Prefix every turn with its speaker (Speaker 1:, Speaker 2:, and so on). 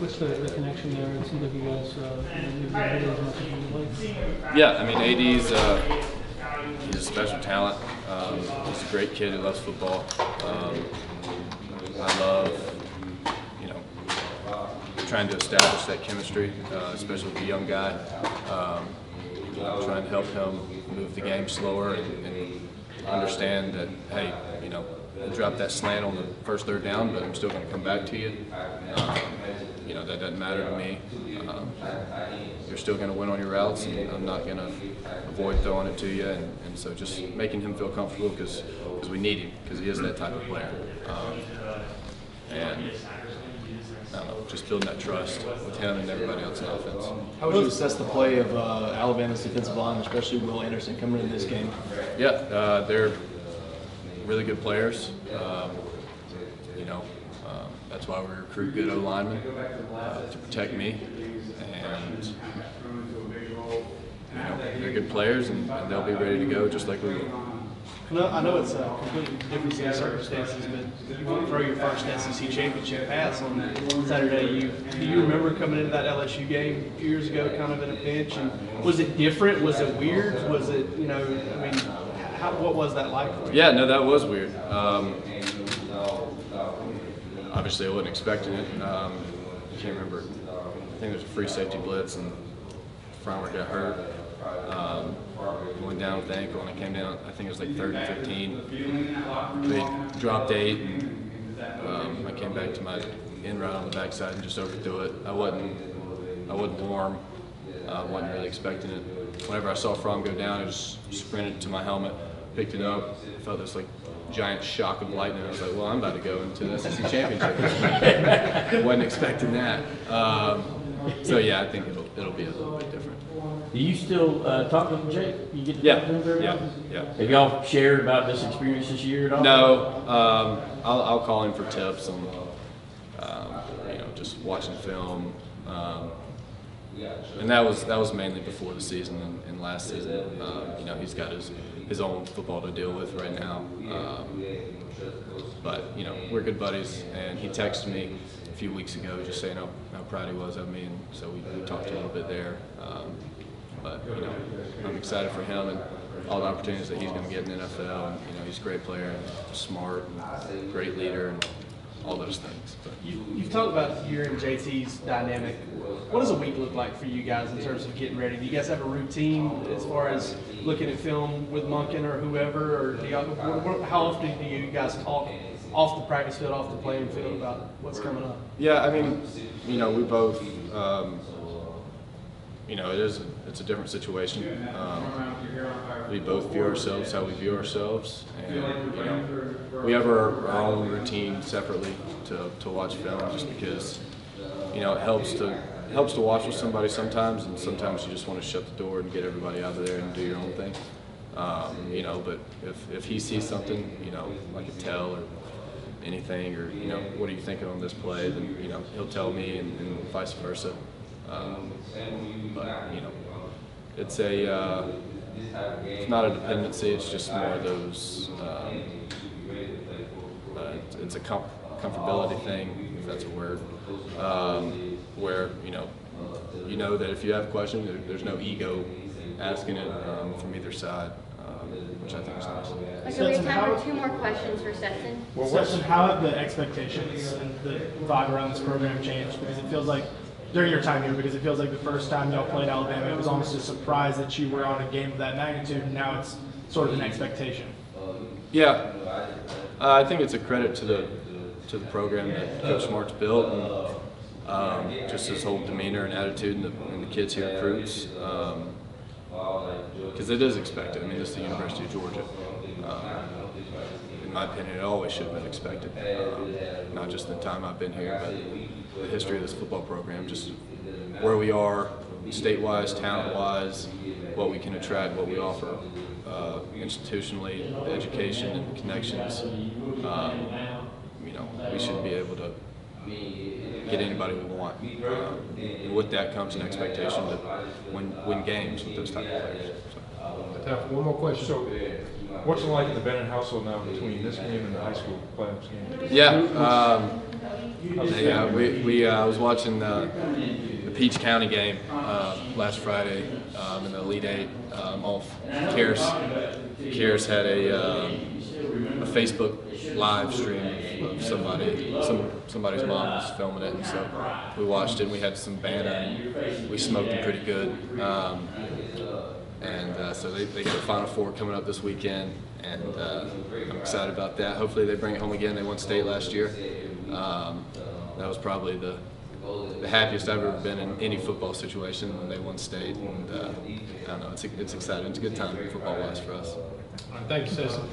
Speaker 1: What's the connection there? It seems like you guys really as much as you like.
Speaker 2: Yeah, I mean, AD's he's a special talent. He's a great kid who loves football. I love, trying to establish that chemistry, especially with the young guy. Trying to help him move the game slower and understand that, hey, we'll drop that slant on the first third down, but I'm still going to come back to you. That doesn't matter to me. You're still going to win on your routes, and I'm not going to avoid throwing it to you. And so just making him feel comfortable because we need him, because he is that type of player. And I don't know, just building that trust with him and everybody else in offense.
Speaker 3: How would you assess the play of Alabama's defensive line, especially Will Anderson, coming into this game?
Speaker 2: Yeah, they're really good players. That's why we recruit good O-linemen to protect me. And they're good players, and they'll be ready to go just like we will.
Speaker 3: I know it's a completely different set of circumstances, but you won't throw your first SEC championship pass on Saturday. Do you remember coming into that LSU game a few years ago, kind of in a pinch? And was it different? Was it weird? Was it, what was that like for you?
Speaker 2: Yeah, no, that was weird. Obviously, I wasn't expecting it. I can't remember. I think there was a free safety blitz, and Frymer got hurt. Went down with the ankle, and I came down, I think it was like 3rd and 15. They dropped 8, and I came back to my in route on the backside and just overthrew it. I wasn't warm. Wasn't really expecting it. Whenever I saw Fromm go down, I just sprinted to my helmet, picked it up, felt this like giant shock of lightning. I was like, well, I'm about to go into the SEC championship. Wasn't expecting that. So yeah, I think it'll be a little bit different.
Speaker 4: Do you still talk with Jake? You get to talk to him very often?
Speaker 2: Yeah.
Speaker 4: Have y'all shared about this experience this year at all?
Speaker 2: No. I'll call him for tips and just watching film. And that was mainly before the season and last season. He's got his own football to deal with right now. But we're good buddies, and he texted me a few weeks ago just saying how proud he was of me, and so we talked a little bit there. But I'm excited for him and all the opportunities that he's going to get in the NFL. And he's a great player, and smart, and great leader, and all those things. But
Speaker 3: You've talked about your and JT's dynamic. What does a week look like for you guys in terms of getting ready? Do you guys have a routine as far as looking at film with Monken or whoever, or how often do you guys talk off the practice field, off the playing field about what's coming up?
Speaker 2: yeah, I mean, we both. It's a different situation. We both view ourselves how we view ourselves, and we have our own routine separately to watch film, just because it helps to watch with somebody sometimes, and sometimes you just want to shut the door and get everybody out of there and do your own thing. But if he sees something, like a tell or anything, or what are you thinking on this play, then he'll tell me, and vice versa. But it's not a dependency. It's just more of those. It's a comfortability thing, if that's a word, where that if you have a question, there's no ego asking it from either side, which I think is nice.
Speaker 5: Okay, we have time for 2 more questions for Stetson.
Speaker 6: Well, Stetson, how have the expectations and the vibe around this program changed? Because it feels like, during your time here, because it feels like the first time y'all played Alabama, it was almost a surprise that you were on a game of that magnitude, and now it's sort of an expectation.
Speaker 2: Yeah, I think it's a credit to the program that Coach Smart's built, and just his whole demeanor and attitude, and the kids he recruits. Because it is expected. I mean, this is the University of Georgia. In my opinion, it always should have been expected. Not just the time I've been here, but the history of this football program, just where we are, state-wise, talent-wise, what we can attract, what we offer institutionally, the education and the connections. We should be able to get anybody we want. And with that comes an expectation to win games with those type of players.
Speaker 7: Time for one more question. So, what's it like in the Bennett household now between this game and the high school playoffs game?
Speaker 2: Yeah, Yeah, I was watching the Peach County game last Friday in the Elite Eight. Karis had a Facebook live stream of somebody's mom was filming it, and so we watched it. And we had some banner, and we smoked them pretty good. So they got the Final Four coming up this weekend, and I'm excited about that. Hopefully they bring it home again. They won state last year. That was probably the happiest I've ever been in any football situation when they won state, and I don't know, it's exciting. It's a good time football-wise for us.
Speaker 7: All right, thank you, Stetson.